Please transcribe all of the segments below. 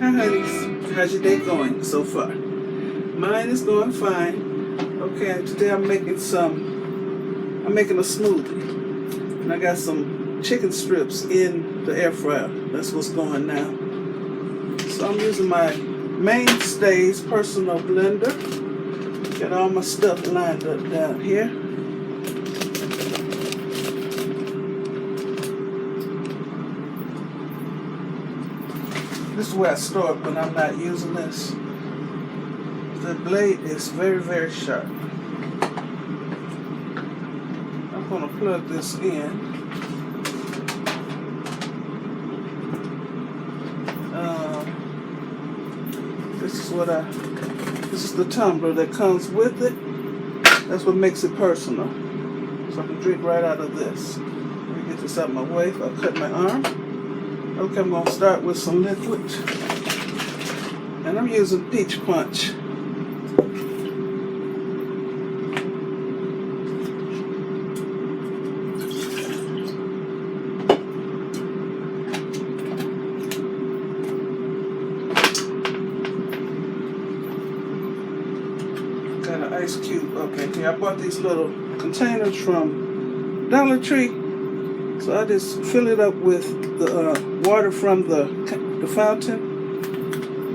Hi honeys, how's your day going so far? Mine is going fine. Okay, today I'm making a smoothie. And I got some chicken strips in the air fryer. That's what's going now. So I'm using my Mainstays personal blender. Got all my stuff lined up down here. This is where I start when I'm not using this. The blade is very, very sharp. I'm going to plug this in. This is the tumbler that comes with it. That's what makes it personal. So I can drink right out of this. Let me get this out of my way if I cut my arm. Okay, I'm going to start with some liquid. And I'm using peach punch. Got an ice cube. Okay, here I bought these little containers from Dollar Tree. So I just fill it up with the water from the fountain.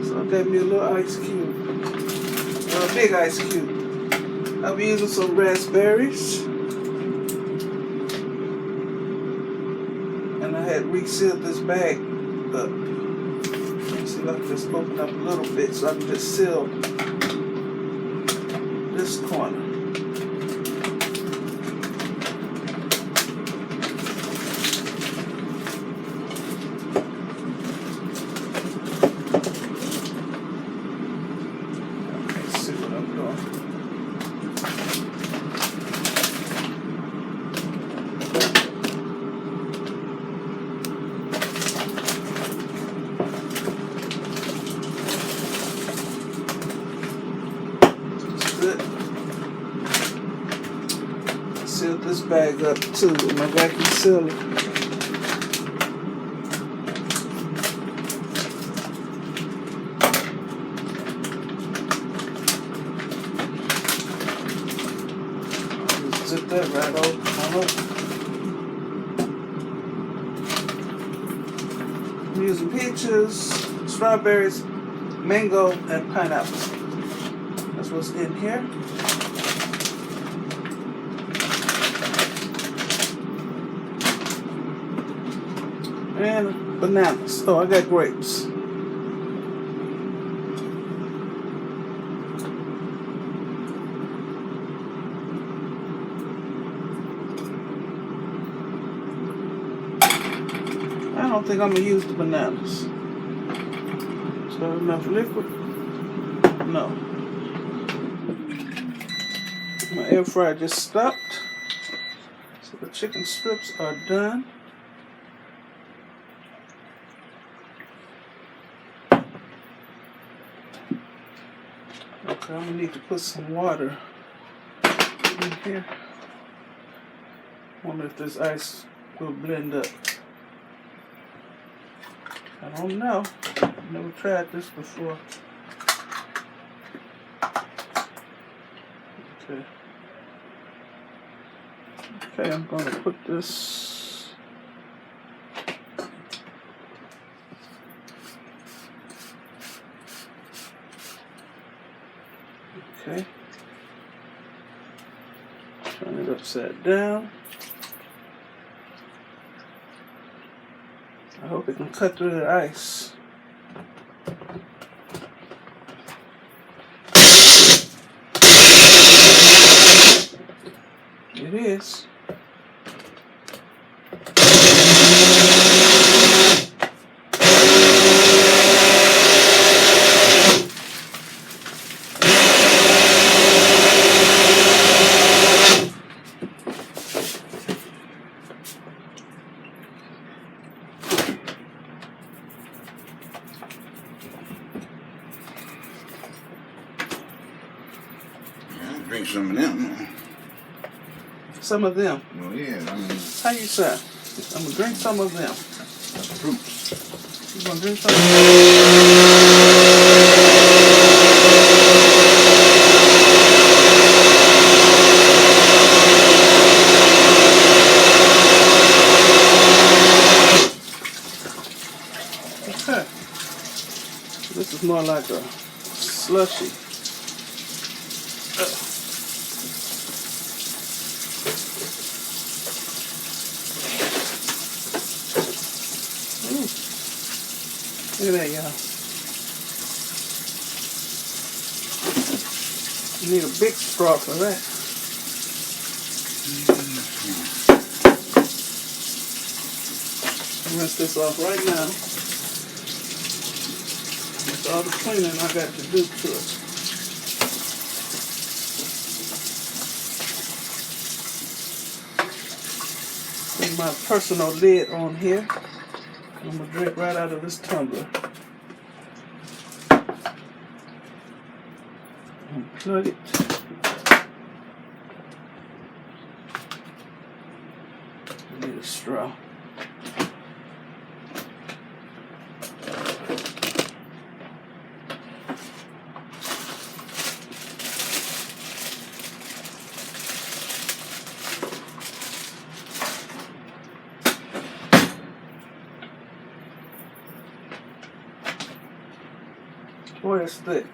So I got me a little ice cube, a big ice cube. I'll be using some raspberries, and I had resealed this bag up. Let me see if I can just open up a little bit so I can just seal this corner. Seal this bag up too with my vacuum sealer. Just zip that right on up. I'm using peaches, strawberries, mango, and pineapple. That's what's in here. And bananas. Oh, I got grapes. I don't think I'm going to use the bananas. Is that enough liquid? No. My air fryer just stopped. So the chicken strips are done. Okay, I'm gonna need to put some water in here. Wonder if this ice will blend up. I don't know. Never tried this before. Okay. Okay, I'm gonna put this. Okay. Turn it upside down. I hope it can cut through the ice. It is. Drink some of them. Some of them. Well, yeah, I mean, How you say? I'm gonna drink some of them. that's fruits. You gonna drink something? Okay. This is more like a slushy. Look at that, y'all. You need a big straw for that. Rinse this off right now. That's all the cleaning I got to do to it. Put my personal lid on here. I'm gonna drink right out of this tumbler. Unplug it. I need a straw. Boy, it's thick.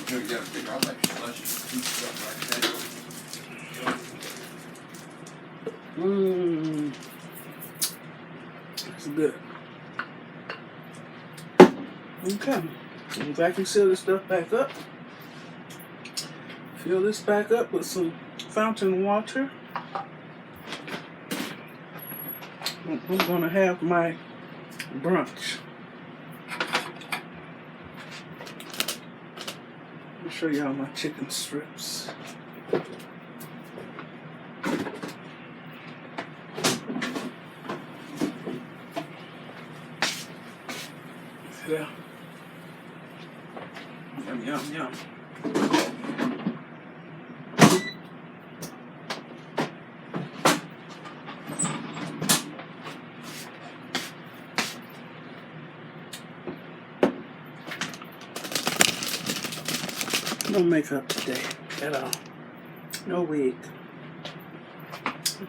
You gotta pick out like slushy stuff like that. It's good. Okay. Vacuum seal this stuff back up. Fill this back up with some fountain water. I'm gonna have my brunch. Let me show y'all my chicken strips. Yeah. Yum, yum, yum. No makeup today at all. No wig.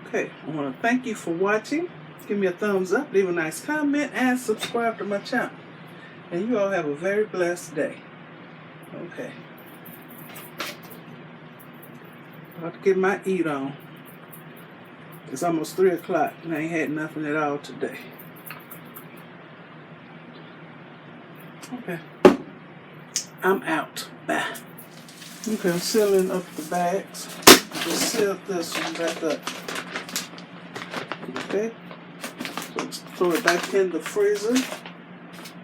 Okay, I want to thank you for watching. Give me a thumbs up, leave a nice comment, and subscribe to my channel. And you all have a very blessed day. Okay. About to get my eat on. It's almost 3 o'clock and I ain't had nothing at all today. Okay. I'm out. Bye. Okay, I'm sealing up the bags. I just sealed this one back up. Okay. So throw it back in the freezer.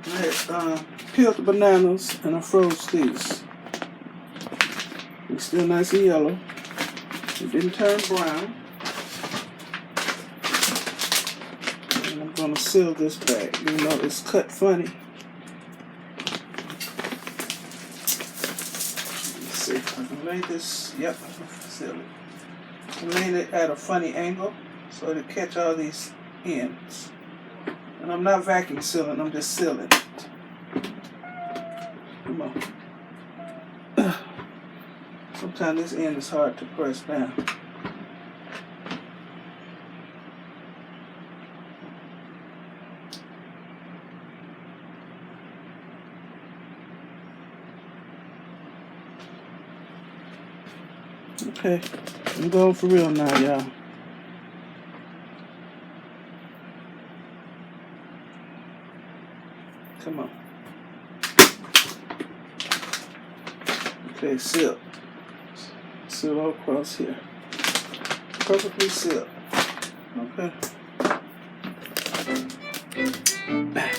I had peeled the bananas and I froze these. It's still nice and yellow. It didn't turn brown. And I'm going to seal this bag, even though it's cut funny. Let's see if I can lay this. Yep, I can seal it. I'm laying it at a funny angle so it'll catch all these ends. And I'm not vacuum sealing, I'm just sealing it. Come on. Sometimes this end is hard to press down. Okay, I'm going for real now, y'all. Come on. Okay, seal. Seal all across here. Perfectly sealed. Okay. Bye.